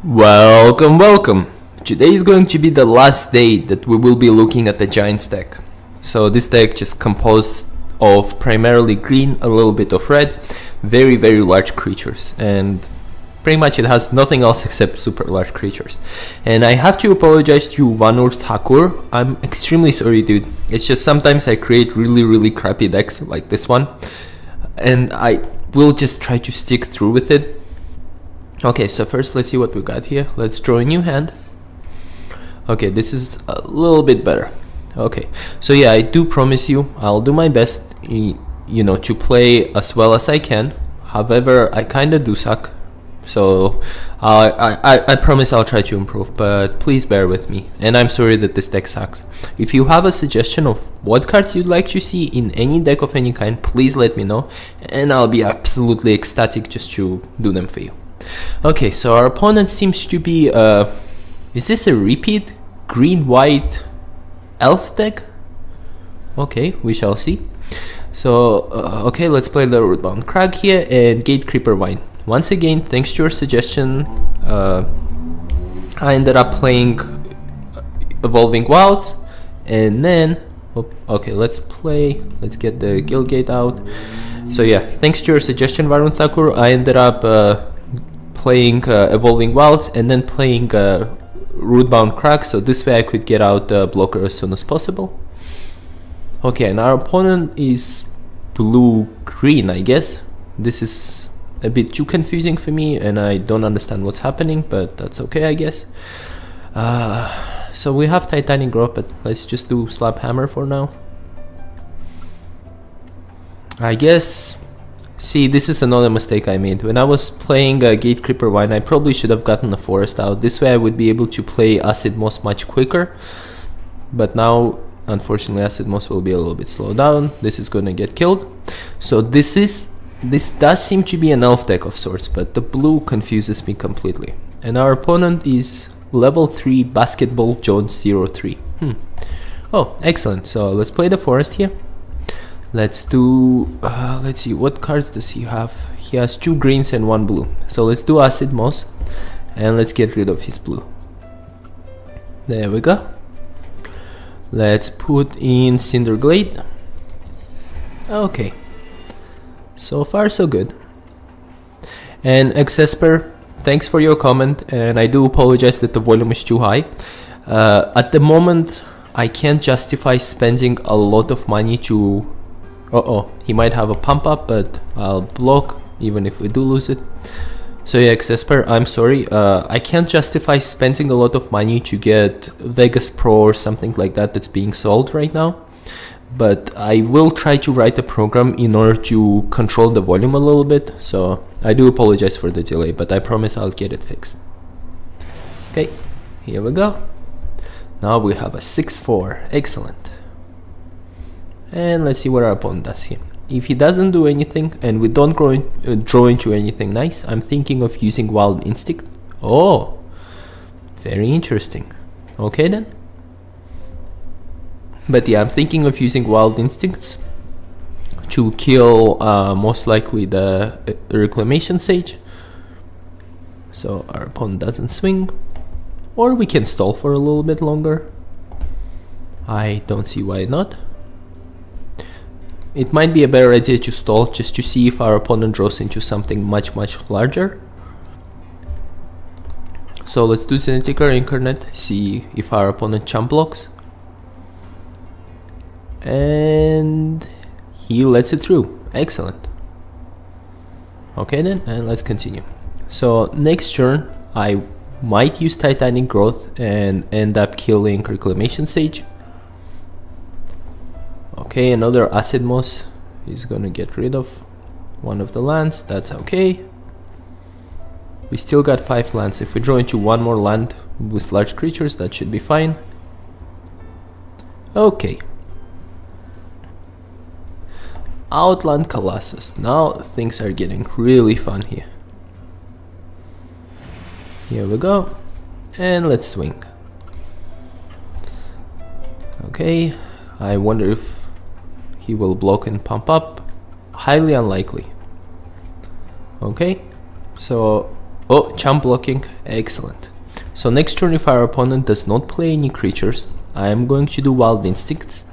Welcome. Today is going to be the last day that we will be looking at the Giants deck. So this deck just composed of primarily green, a little bit of red, very large creatures, and pretty much it has nothing else except super large creatures. And I have to apologize to Vanur Thakur. I'm extremely sorry, dude. It's just sometimes I create really crappy decks like this one, and I will just try to stick through with it. Okay, so first let's see what we got here. Let's draw a new hand. Okay, this is a little bit better. Okay, so yeah, I do promise you I'll do my best, to play as well as I can. However, I kinda do suck, so I promise I'll try to improve, but please bear with me, and I'm sorry that this deck sucks. If you have a suggestion of what cards you'd like to see in any deck of any kind, please let me know, and I'll be absolutely ecstatic just to do them for you. Okay, so our opponent seems to be, is this a repeat green-white elf deck? Okay, we shall see. So, okay, let's play the Rootbound Crag here and Gatecreeper Vine. Once again, thanks to your suggestion, I ended up playing Evolving Wilds, and then, okay, let's get the Guildgate out. So yeah, thanks to your suggestion, Varun Thakur, I ended up playing Evolving Wilds and then playing Rootbound Crag, so this way I could get out the blocker as soon as possible. Okay, and our opponent is blue-green, I guess. This is a bit too confusing for me and I don't understand what's happening, but that's okay, I guess. So we have Titanic Growth, but let's just do Slab Hammer for now. I guess... See, this is another mistake I made. When I was playing Gatecreeper Vine, I probably should have gotten the forest out. This way I would be able to play Acid Moss much quicker. But now, unfortunately, Acid Moss will be a little bit slowed down. This is going to get killed. So this does seem to be an elf deck of sorts, but the blue confuses me completely. And our opponent is level 3 Basketball Jones 03. Oh, excellent. So let's play the forest here. Let's do, let's see, what cards does he have? He has 2 greens and 1 blue. So let's do Acid Moss and let's get rid of his blue. There we go. Let's put in Cinder Glade. Okay. So far so good. And Exesper, thanks for your comment, and I do apologize that the volume is too high. At the moment, I can't justify spending a lot of money to... he might have a pump up, but I'll block even if we do lose it. So yeah, Exesper, I'm sorry, I can't justify spending a lot of money to get Vegas Pro or something like that that's being sold right now, but I will try to write a program in order to control the volume a little bit. So I do apologize for the delay, but I promise I'll get it fixed. Okay, here we go. Now we have a 6-4, excellent. And let's see what our opponent does here. If he doesn't do anything and we don't draw into anything nice, I'm thinking of using Wild Instinct. Oh, very interesting. Okay then. But yeah, I'm thinking of using Wild Instincts to kill most likely the Reclamation Sage. So our opponent doesn't swing. Or we can stall for a little bit longer. I don't see why not. It might be a better idea to stall just to see if our opponent draws into something much larger. So let's do Zendikar Incarnate, see if our opponent chump blocks. And he lets it through. Excellent. Okay then, and let's continue. So next turn, I might use Titanic Growth and end up killing Reclamation Sage. Okay, another Acid Moss is gonna get rid of one of the lands. That's okay. We still got 5 lands. If we draw into one more land with large creatures, that should be fine. Okay. Outland Collosus. Now things are getting really fun here. Here we go. And let's swing. Okay. I wonder if he will block and pump up. Highly unlikely. Okay, so Oh, champ blocking, excellent. So next turn, if our opponent does not play any creatures, I am going to do Wild Instincts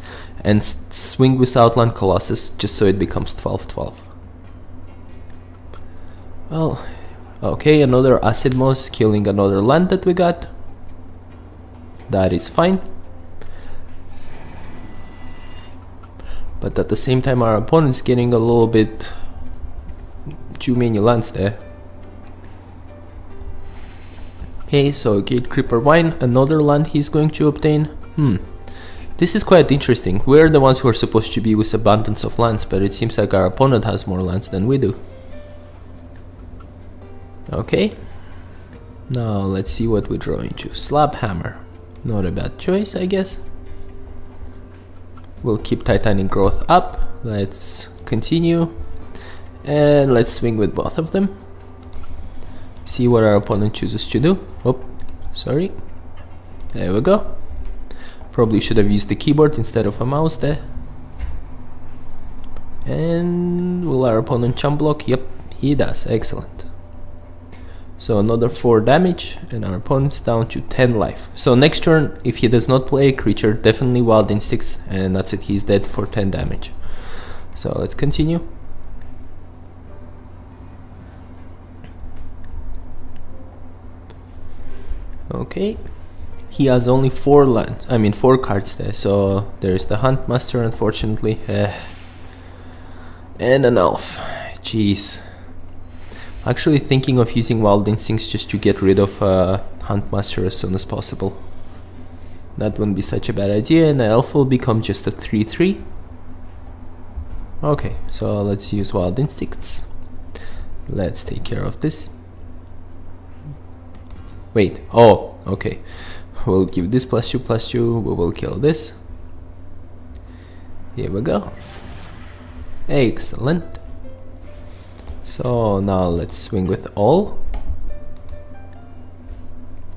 and swing with Outland Collosus just so it becomes 12-12. Well, okay, another Acid Moss killing another land that we got. That is fine. But at the same time, our opponent's getting a little bit too many lands there. Okay, so Gatecreeper Vine, another land he's going to obtain. This is quite interesting. We're the ones who are supposed to be with abundance of lands, but it seems like our opponent has more lands than we do. Okay, now let's see what we draw into. Slab Hammer, not a bad choice, I guess. We'll keep Titanic Growth up. Let's continue, and let's swing with both of them. See what our opponent chooses to do. Oh, sorry. There we go. Probably should have used the keyboard instead of a mouse there. And will our opponent chump block? Yep, he does. Excellent. So another 4 damage, and our opponent's down to 10 life. So next turn, if he does not play a creature, definitely Wild Instincts, and that's it. He's dead for 10 damage. So let's continue. Okay, he has only 4 cards there, so there's the Huntmaster, unfortunately, and an elf. Jeez, actually thinking of using Wild Instincts just to get rid of Huntmaster as soon as possible. That wouldn't be such a bad idea, and the elf will become just a 3/3. Okay, so let's use Wild Instincts. Let's take care of this. Wait, oh, okay. We'll give this +2/+2, we will kill this. Here we go. Excellent. So now let's swing with all.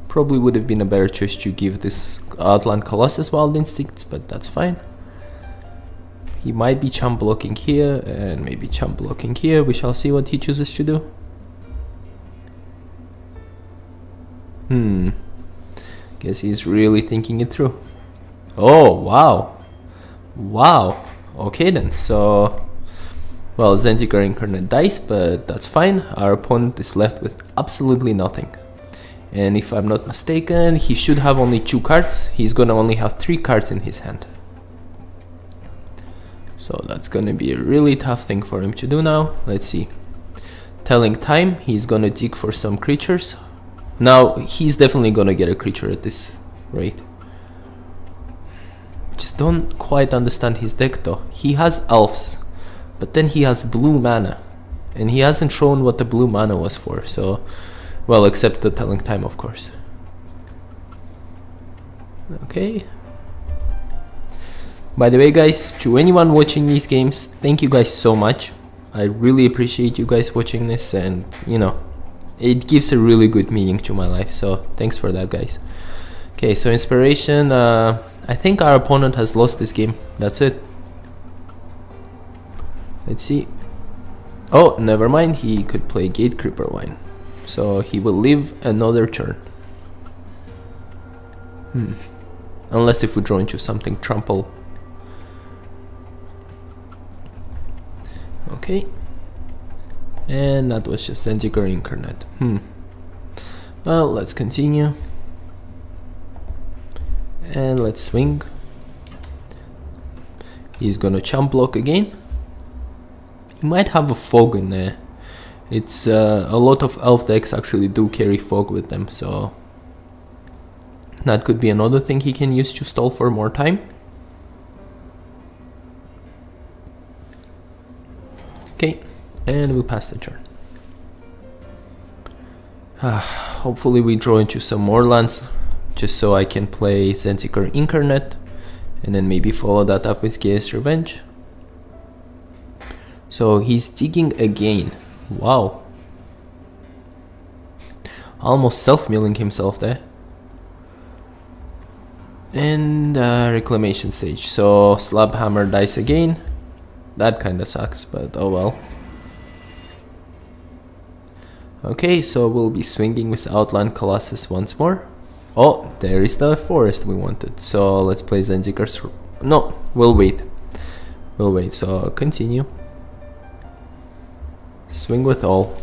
Probably would have been a better choice to give this Outland Collosus Wild Instincts, but that's fine. He might be chump blocking here, and maybe chump blocking here. We shall see what he chooses to do. Guess he's really thinking it through. Oh, wow. Wow. Okay then, so... Well, Zendikar Incarnate dies, but that's fine. Our opponent is left with absolutely nothing. And if I'm not mistaken, he should have only 2 cards. He's gonna only have 3 cards in his hand. So that's gonna be a really tough thing for him to do now. Let's see. Telling time, he's gonna dig for some creatures. Now, he's definitely gonna get a creature at this rate. Just don't quite understand his deck though. He has elves, but then he has blue mana. And he hasn't shown what the blue mana was for, so... Well, except the telling time, of course. Okay. By the way, guys, to anyone watching these games, thank you guys so much. I really appreciate you guys watching this, and, you know, it gives a really good meaning to my life, so thanks for that, guys. Okay, so inspiration, I think our opponent has lost this game. That's it. Let's see. Oh, never mind, he could play Gatecreeper Vine. So he will live another turn. Unless if we draw into something trample. Okay. And that was just Zendikar Incarnate. Well, let's continue. And let's swing. He's gonna chump block again. He might have a fog in there. It's a lot of elf decks actually do carry fog with them, so that could be another thing he can use to stall for more time. Okay, and we pass the turn. Hopefully we draw into some more lands, just so I can play Zendikar Incarnate, and then maybe follow that up with Gaea's Revenge. So he's digging again. Wow. Almost self-milling himself there. And Reclamation Sage. So Slab Hammer dies again. That kinda sucks, but oh well. Okay, so we'll be swinging with Outland Collosus once more. Oh, there is the forest we wanted. So let's play Zendikar's... No, we'll wait. We'll wait, so continue. Swing with all.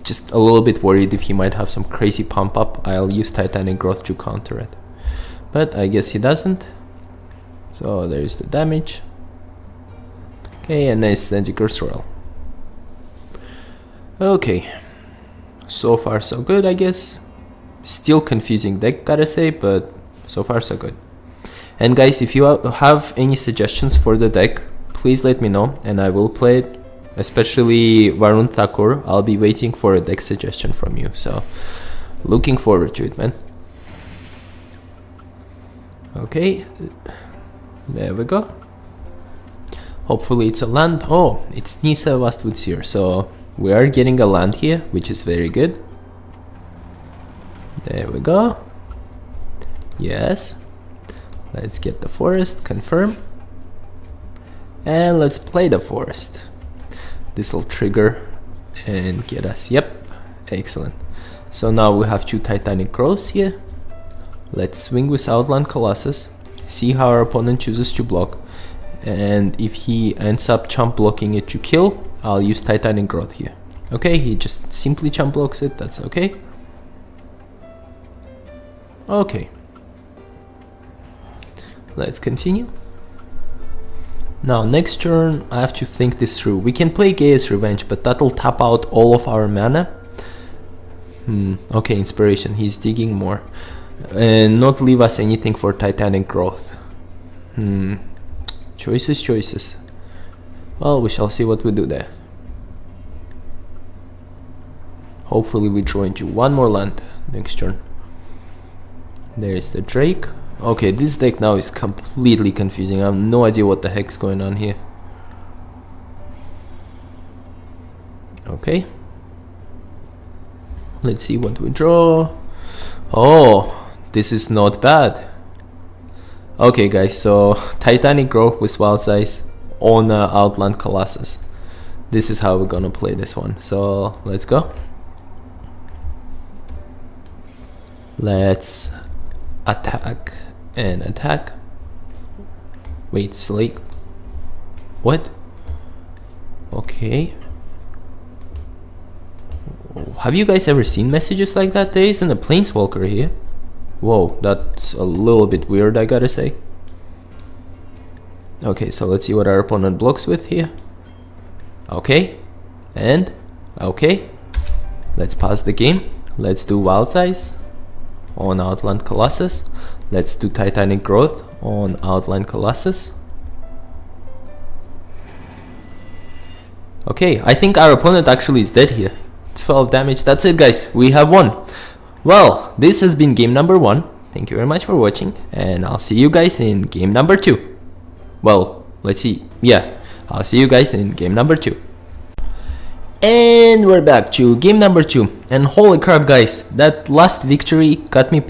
Just a little bit worried if he might have some crazy pump up. I'll use Titanic Growth to counter it. But I guess he doesn't. So there's the damage. Okay, and nice Zendikar's Roil. Okay. So far so good, I guess. Still confusing deck, gotta say, but so far so good. And guys, if you have any suggestions for the deck, please let me know and I will play it. Especially Varun Thakur, I'll be waiting for a deck suggestion from you. So, looking forward to it, man. Okay, there we go. Hopefully it's a land. Oh, it's Nissa Vastwood Seer. So we are getting a land here, which is very good. There we go. Yes. Let's get the forest, confirm. And let's play the forest. This will trigger and get us, yep, excellent. So now we have 2 Titanic Growths here. Let's swing with Outland Collosus, see how our opponent chooses to block. And if he ends up chump blocking it to kill, I'll use Titanic Growth here. Okay, he just simply chump blocks it, that's okay. Okay. Let's continue. Now next turn I have to think this through. We can play Gaea's Revenge, but that'll tap out all of our mana. Okay, Inspiration, he's digging more. And not leave us anything for Titanic Growth. Choices. Well, we shall see what we do there. Hopefully we draw into one more land next turn. There's the Drake. Okay, this deck now is completely confusing. I have no idea what the heck's going on here. Okay. Let's see what we draw. Oh, this is not bad. Okay guys, so Titanic Growth with Wildsize on Outland Collosus. This is how we're gonna play this one. So let's go. Let's attack and attack. Wait, select. What? Okay. Have you guys ever seen messages like that? There isn't a Planeswalker here. Whoa, that's a little bit weird, I gotta say. Okay, so let's see what our opponent blocks with here. Okay, and okay. Let's pause the game. Let's do Wildsize on Outland Collosus. Let's do Titanic Growth on Outland Collosus. Okay, I think our opponent actually is dead here. 12 damage, that's it guys, we have won. Well, this has been game number 1. Thank you very much for watching, and I'll see you guys in game number 2. Well, let's see, yeah, I'll see you guys in game number 2. And we're back to game number 2, and holy crap guys, that last victory got me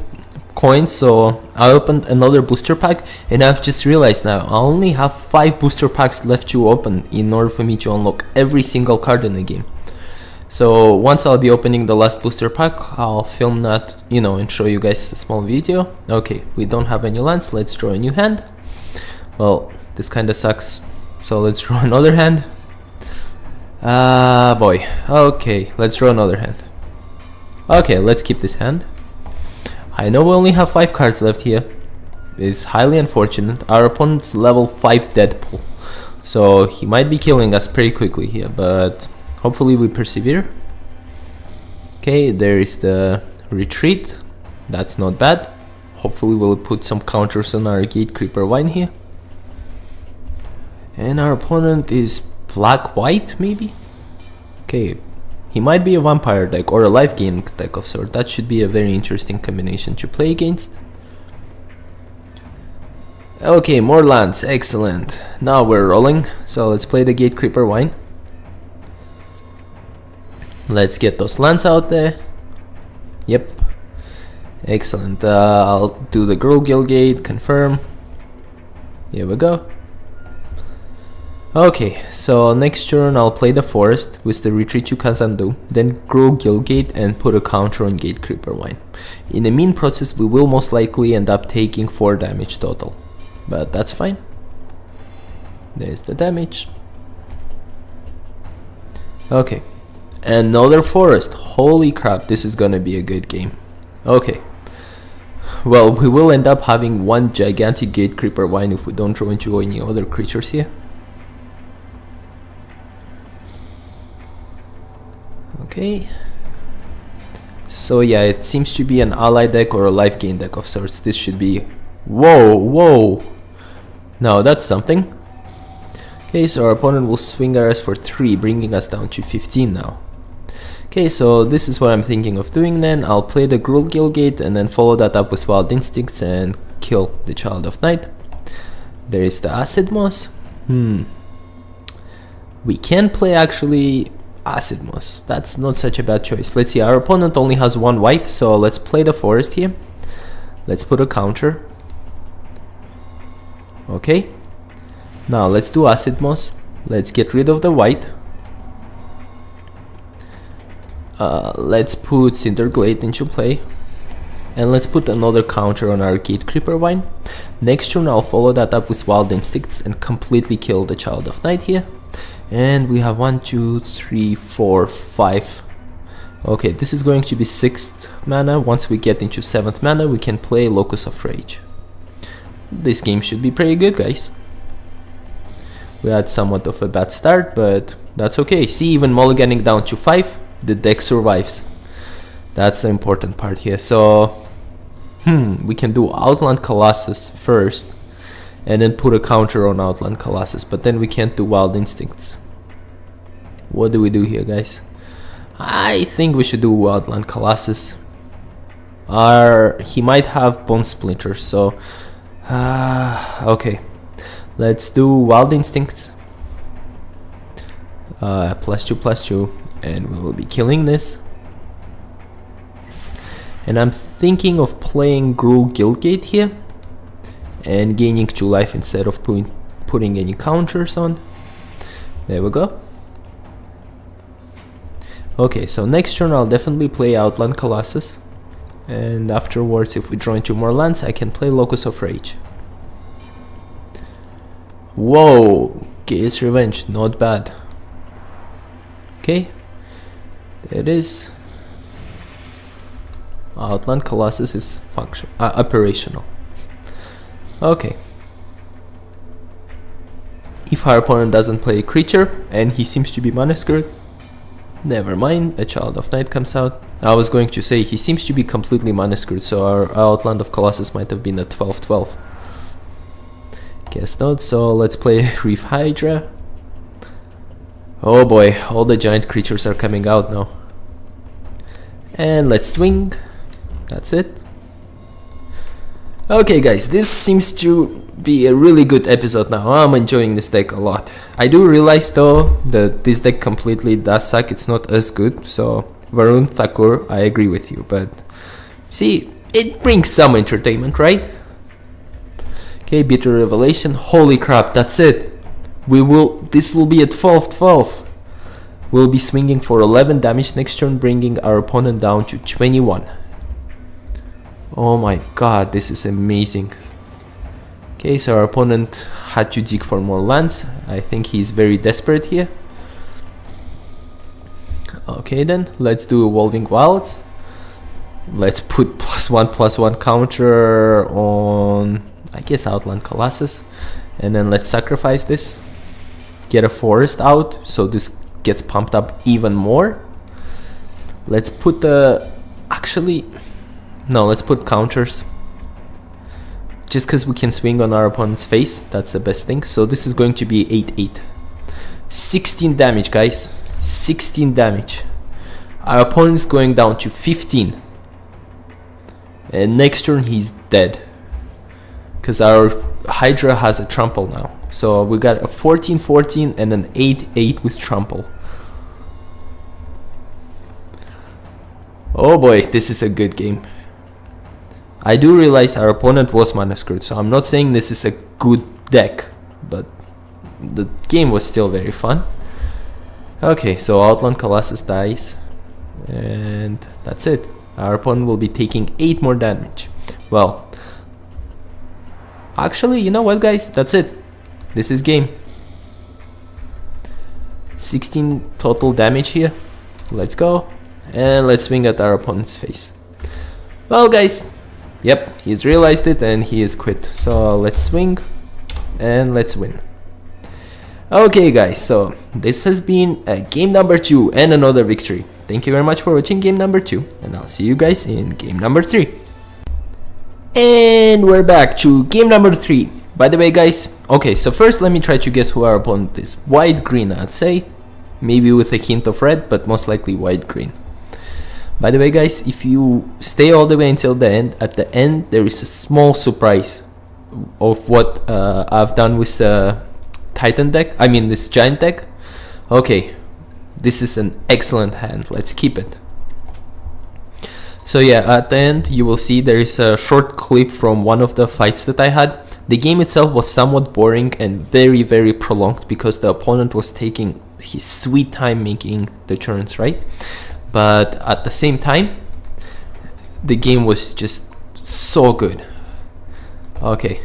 coins, so I opened another booster pack, and I've just realized now I only have 5 booster packs left to open in order for me to unlock every single card in the game. So once I'll be opening the last booster pack, I'll film that, you know, and show you guys a small video. Okay, we don't have any lands, let's draw a new hand. Well, this kinda sucks, so let's draw another hand. Boy, okay, let's draw another hand. Okay, let's keep this hand. I know we only have 5 cards left here. It's highly unfortunate. Our opponent's level 5 Deadpool, so he might be killing us pretty quickly here, but hopefully we persevere. Okay, there is the retreat. That's not bad. Hopefully we'll put some counters on our Gatecreeper Vine here. And our opponent is black-white, maybe? Okay, he might be a vampire deck or a life gain deck of sort. That should be a very interesting combination to play against. Okay, more lands, excellent. Now we're rolling, so let's play the Gatecreeper Vine. Let's get those lands out there. Yep, excellent. I'll do the Gruul Guildgate, confirm. Here we go. Okay, so next turn I'll play the forest with the Retreat To Kazandu, then Gruul Guildgate and put a counter on Gatecreeper Vine. In the mean process we will most likely end up taking 4 damage total, but that's fine. There's the damage. Okay, another forest. Holy crap, this is gonna be a good game. Okay, well, we will end up having one gigantic Gatecreeper Vine if we don't draw into any other creatures here. Okay, so yeah, it seems to be an ally deck or a life gain deck of sorts. This should be... Whoa! Now that's something. Okay, so our opponent will swing at us for 3, bringing us down to 15 now. Okay, so this is what I'm thinking of doing then. I'll play the Gruul Guildgate and then follow that up with Wild Instincts and kill the Child of Night. There is the Acid Moss. We can play actually Acid Moss. That's not such a bad choice. Let's see, our opponent only has 1 white, so let's play the forest here. Let's put a counter. Okay. Now let's do Acid Moss. Let's get rid of the white. Let's put Cinder Glade into play. And let's put another counter on our Gatecreeper Vine. Next turn I'll follow that up with Wild Instincts and completely kill the Child of Night here. And we have 1, 2, 3, 4, 5. Okay, this is going to be 6th mana. Once we get into 7th mana we can play Locus of Rage. This game should be pretty good, guys. We had somewhat of a bad start, but that's okay. See, even mulliganing down to 5, the deck survives. That's the important part here. So, we can do Outland Collosus first, and then put a counter on Outland Collosus, but then we can't do Wild Instincts. What do we do here, guys? I think we should do Outland Collosus. He might have Bone Splinter, so... okay. Let's do Wild Instincts. +2/+2, and we will be killing this. And I'm thinking of playing Gruul Guildgate here and gaining 2 life instead of putting any counters on. There we go. Okay, so next turn I'll definitely play Outland Collosus, and afterwards if we draw into more lands I can play Locus of Rage. Whoa, Gaea's Revenge, not bad. Okay, there it is. Outland Collosus is operational. Okay. If our opponent doesn't play a creature and he seems to be mana screwed, never mind, a Child of Night comes out. I was going to say he seems to be completely mana screwed, so our Outland of Collosus might have been a 12/12. Guess not, so let's play Reef Hydra. Oh boy, all the giant creatures are coming out now. And let's swing. That's it. Okay guys, this seems to be a really good episode now. I'm enjoying this deck a lot. I do realize though that this deck completely does suck. It's not as good, so Varun Thakur, I agree with you, but see, it brings some entertainment, right? Okay, Bitter Revelation. Holy crap, that's it. This will be at 12/12. We'll be swinging for 11 damage next turn, bringing our opponent down to 21. Oh my god, this is amazing. Okay, so our opponent had to dig for more lands. I think he's very desperate here. Okay then, let's do Evolving Wilds. Let's put +1/+1 counter on, I guess, Outland Collosus. And then let's sacrifice this. Get a forest out, so this gets pumped up even more. Let's put the... let's put counters. Just because we can swing on our opponent's face, that's the best thing. So this is going to be 8/8. 16 damage, guys. 16 damage. Our opponent is going down to 15. And next turn he's dead. Because our Hydra has a trample now. So we got a 14/14 and an 8/8 with trample. Oh boy, this is a good game. I do realize our opponent was mana screwed, so I'm not saying this is a good deck, but the game was still very fun. Okay, so Outland Collosus dies, and that's it. Our opponent will be taking 8 more damage. Well, actually, you know what, guys? That's it. This is game. 16 total damage here. Let's go. And let's swing at our opponent's face. Well, guys, yep, he's realized it and he is quit. So let's swing and let's win. Okay, guys, so this has been game number 2 and another victory. Thank you very much for watching game number 2, and I'll see you guys in game number 3. And we're back to game number 3. By the way, guys, okay, so first let me try to guess who our opponent is. White green, I'd say, maybe with a hint of red, but most likely white green. By the way, guys, if you stay all the way until the end, at the end there is a small surprise of what I've done with the Titan deck, I mean this giant deck. Okay, this is an excellent hand, let's keep it. So yeah, at the end you will see there is a short clip from one of the fights that I had. The game itself was somewhat boring and very prolonged because the opponent was taking his sweet time making the turns, right? But at the same time, the game was just so good. Okay,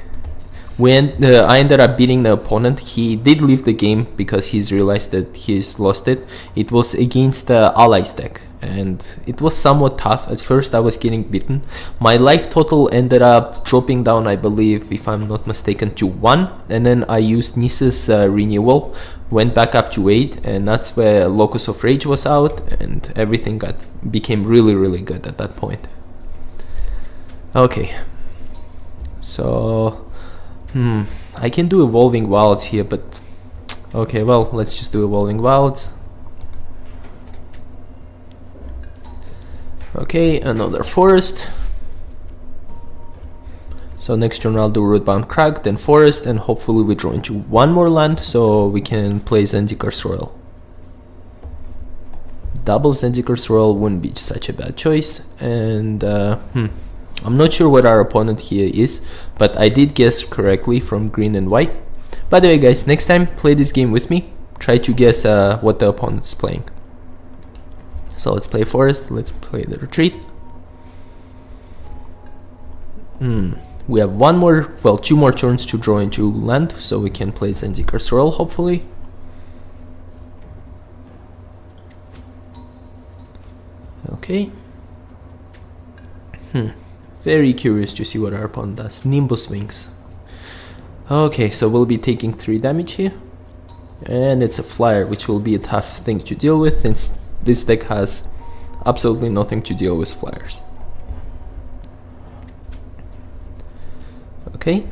when I ended up beating the opponent, he did leave the game because he's realized that he's lost it. It was against the allies deck, and it was somewhat tough. At first I was getting beaten. My life total ended up dropping down, I believe, if I'm not mistaken, to 1, and then I used Nissa's renewal, went back up to 8, and that's where Locus of Rage was out, and everything became really good at that point. Okay, so I can do Evolving Wilds here, but okay, well, let's just do Evolving Wilds. Okay, another forest. So next turn I'll do Rootbound Crag, then forest, and hopefully we draw into 1 more land so we can play Zendikar's Roil. Double Zendikar's Roil wouldn't be such a bad choice, and I'm not sure what our opponent here is, but I did guess correctly from green and white. By the way, guys, next time play this game with me, try to guess what the opponent's playing. So let's play forest, let's play the retreat. We have 2 more turns to draw into land, so we can play Zendikar's Roil, hopefully. Okay. Very curious to see what our opponent does. Nimbus Wings. Okay, so we'll be taking 3 damage here. And it's a flyer, which will be a tough thing to deal with, since this deck has absolutely nothing to deal with flyers. Okay.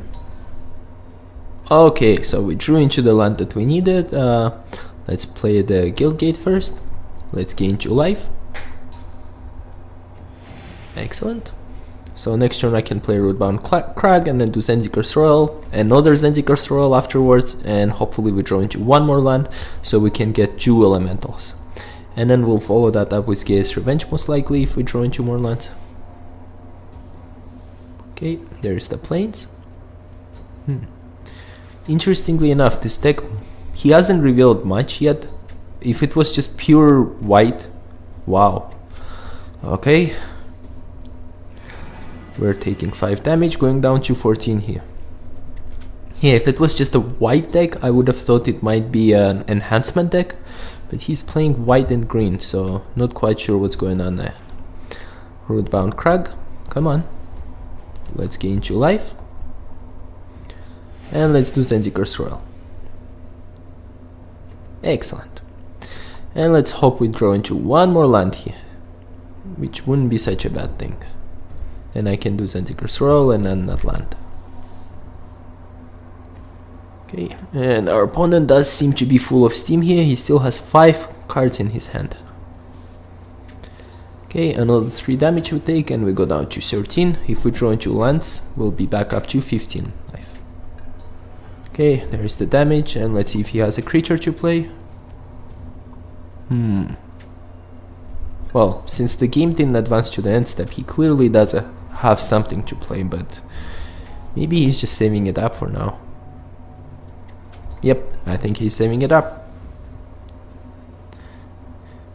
Okay, so we drew into the land that we needed. Let's play the Guildgate first. Let's gain 2 life. Excellent. So next turn I can play Rootbound Crag and then do Zendikar's Roil, another Zendikar's Roil afterwards, and hopefully we draw into 1 more land so we can get 2 elementals. And then we'll follow that up with Gaea's Revenge, most likely, if we draw into more lands. Okay, there's the plains. Interestingly enough, this deck, he hasn't revealed much yet. If it was just pure white, wow. Okay. We're taking 5 damage, going down to 14 here. Yeah, if it was just a white deck, I would have thought it might be an enhancement deck, but he's playing white and green, so not quite sure what's going on there. Rootbound Crag, come on. Let's gain 2 life. And let's do Zendikar's Roil. Excellent. And let's hope we draw into 1 more land here, which wouldn't be such a bad thing. And I can do Zendikar's Roil and then that land. Okay, and our opponent does seem to be full of steam here. He still has 5 cards in his hand. Okay, another 3 damage we take and we go down to 13. If we draw into lands, we'll be back up to 15 life. Okay, there's the damage, and let's see if he has a creature to play. Well, since the game didn't advance to the end step, he clearly does have something to play, but maybe he's just saving it up for now. Yep, I think he's saving it up.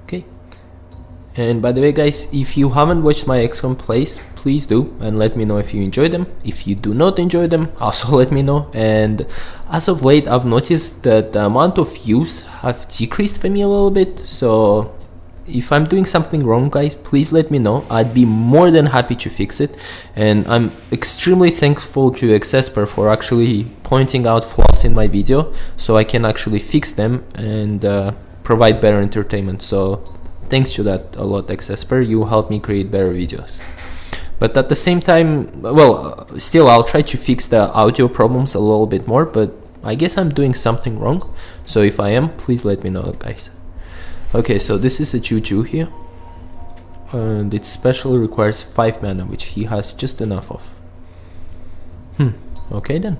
Okay. And by the way guys, if you haven't watched my XCOM plays, please do, and let me know if you enjoy them. If you do not enjoy them, also let me know. And as of late, I've noticed that the amount of views have decreased for me a little bit, so if I'm doing something wrong guys, please let me know. I'd be more than happy to fix it, and I'm extremely thankful to Xesper for actually pointing out flaws in my video so I can actually fix them and provide better entertainment. So thanks to that a lot, Xesper. You helped me create better videos. But at the same time, well, still I'll try to fix the audio problems a little bit more, but I guess I'm doing something wrong. So if I am, please let me know guys. Okay, so this is a Choo-Choo here, and it special requires 5 mana, which he has just enough of. Okay then.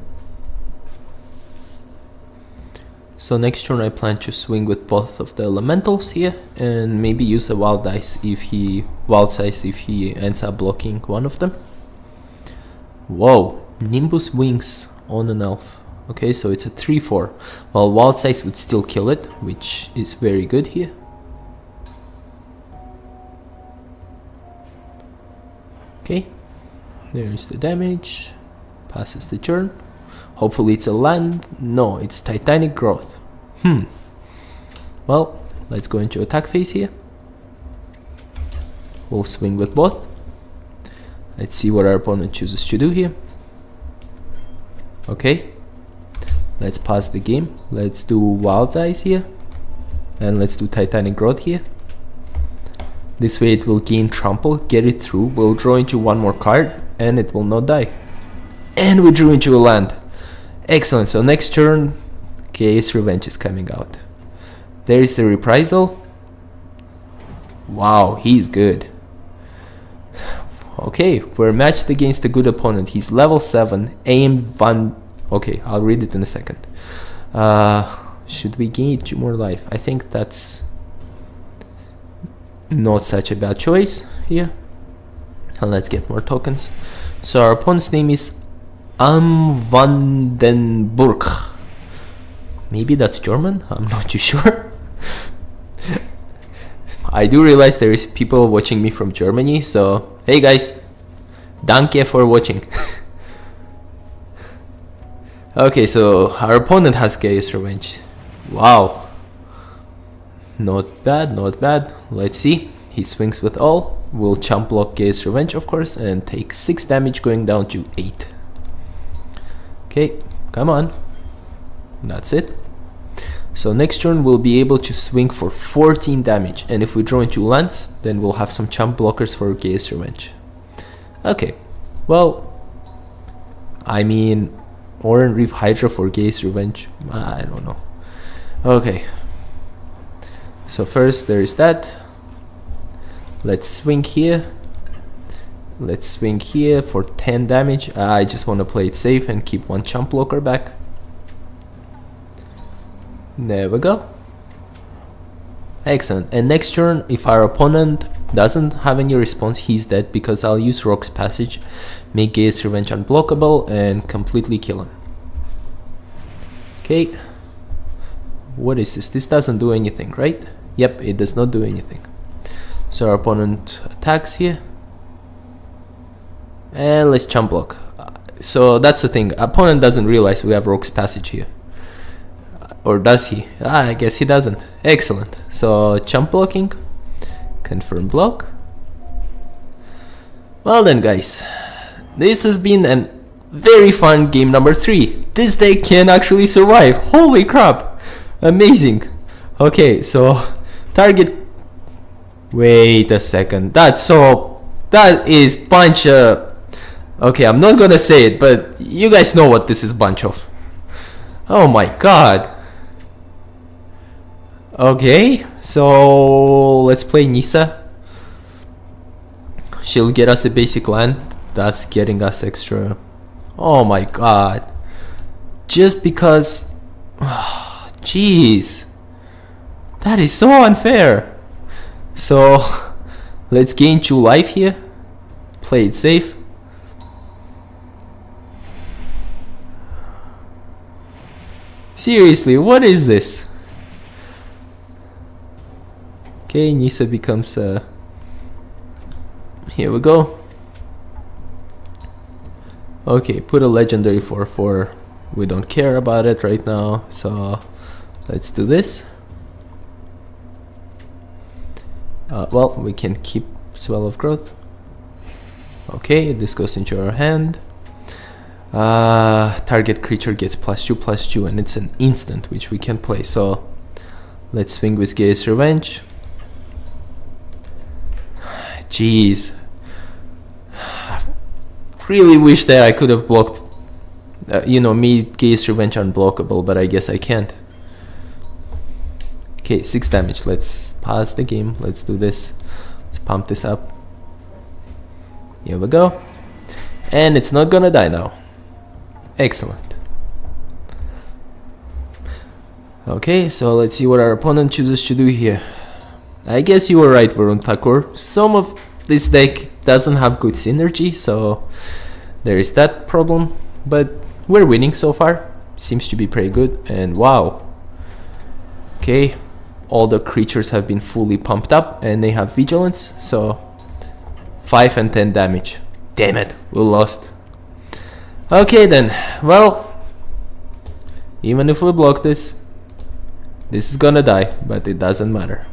So next turn I plan to swing with both of the elementals here, and maybe use a Wildsize if he ends up blocking one of them. Whoa, Nimbus Wings on an elf. Okay, so it's a 3/4. Well, Wildsize would still kill it, which is very good here. Okay, there's the damage. Passes the turn. Hopefully it's a land. No, it's Titanic Growth. Well, let's go into attack phase here. We'll swing with both. Let's see what our opponent chooses to do here. Okay, let's pause the game. Let's do Wildsize here, and let's do Titanic Growth here. This way it will gain trample, get it through, we'll draw into one more card, and it will not die. And we drew into a land. Excellent, so next turn, Gaea's Revenge is coming out. There is a Reprisal. Wow, he's good. Okay, we're matched against a good opponent. He's level 7, aim Van... Okay, I'll read it in a second. Should we gain 2 more life? I think that's not such a bad choice here. And let's get more tokens. So our opponent's name is Vandenburg. Maybe that's German? I'm not too sure. I do realize there is people watching me from Germany, so hey guys, danke for watching. Okay, so our opponent has Gaea's Revenge. Wow. Not bad, not bad. Let's see. He swings with all. We'll chump block Gaea's Revenge, of course, and take 6 damage, going down to 8. Okay, come on. That's it. So next turn we'll be able to swing for 14 damage, and if we draw into lands, then we'll have some chump blockers for Gaea's Revenge. Okay, well, I mean, Oran-Rief Hydra for Gaea's Revenge, I don't know. Okay. So first there is that. Let's swing here. Let's swing here for 10 damage. I just want to play it safe and keep one chump blocker back. There we go. Excellent. And next turn, if our opponent doesn't have any response, he's dead, because I'll use Rock's Passage, make Gaea's Revenge unblockable, and completely kill him. Okay. What is this? This doesn't do anything, right? Yep, it does not do anything. So our opponent attacks here. And let's chump block. So that's the thing. Opponent doesn't realize we have Rock's Passage here. Or does he? I guess he doesn't. Excellent. So chump blocking. Confirm block. Well then guys, this has been a very fun game number 3. This deck can actually survive. Holy crap. Amazing. Okay, so target... Wait a second. That is bunch of... Okay, I'm not gonna say it, but you guys know what this is bunch of. Oh my god. Okay, so let's play Nissa. She'll get us a basic land. That's getting us extra. Oh my god. Just because... Jeez. That is so unfair. So let's gain 2 life here. Play it safe. Seriously, what is this? Okay, Nissa becomes here we go. Okay, put a legendary 4/4. We don't care about it right now, so let's do this. Well, we can keep Swell of Growth. Okay, this goes into our hand. Target creature gets +2/+2, and it's an instant which we can play. So let's swing with Gaea's Revenge. Jeez, really wish that I could have blocked. You know, made Gaea's Revenge unblockable, but I guess I can't. Okay, 6 damage. Let's pause the game. Let's do this. Let's pump this up. Here we go. And it's not gonna die now. Excellent. Okay, so let's see what our opponent chooses to do here. I guess you were right, Varun Thakur. Some of this deck doesn't have good synergy, so there is that problem. But we're winning so far. Seems to be pretty good. And wow. Okay, all the creatures have been fully pumped up and they have vigilance, so 5 and 10 damage. Damn it, we lost. Okay then, well, even if we block this, this is gonna die, but it doesn't matter.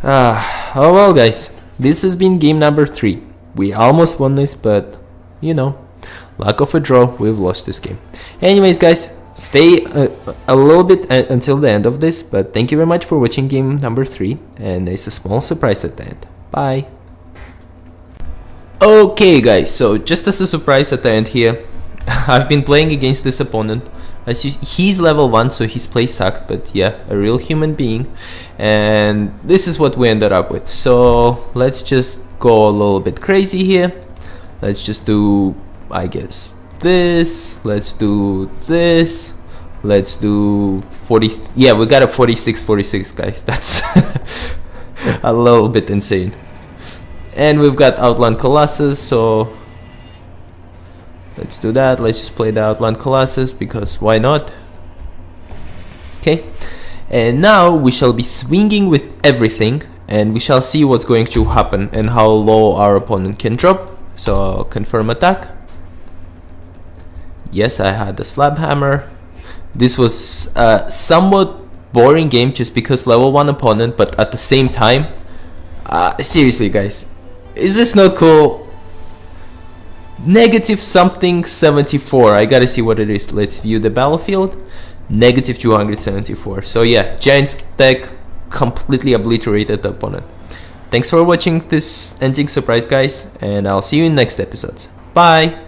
Oh well guys, this has been game number 3. We almost won this, but you know, luck of a draw, we've lost this game. Anyways guys, stay a little bit until the end of this, but thank you very much for watching game number 3, and there's a small surprise at the end. Bye. Okay guys, so just as a surprise at the end here, I've been playing against this opponent. As he's level 1, so his play sucked, but yeah, a real human being. And this is what we ended up with. So let's just go a little bit crazy here. Let's just do, I guess, this. Let's do this. Let's do 40. Yeah, we got a 46 guys. That's a little bit insane. And we've got Outland Collosus, so let's do that. Let's just play the Outland Collosus, because why not? Okay, and now we shall be swinging with everything, and we shall see what's going to happen and how low our opponent can drop. So confirm attack. Yes, I had the Slab Hammer. This was a somewhat boring game just because level 1 opponent, but at the same time, seriously guys, is this not cool? Negative something 74. I gotta see what it is. Let's view the battlefield. Negative 274. So yeah, Giant's deck completely obliterated the opponent. Thanks for watching this ending surprise guys, and I'll see you in next episodes. Bye.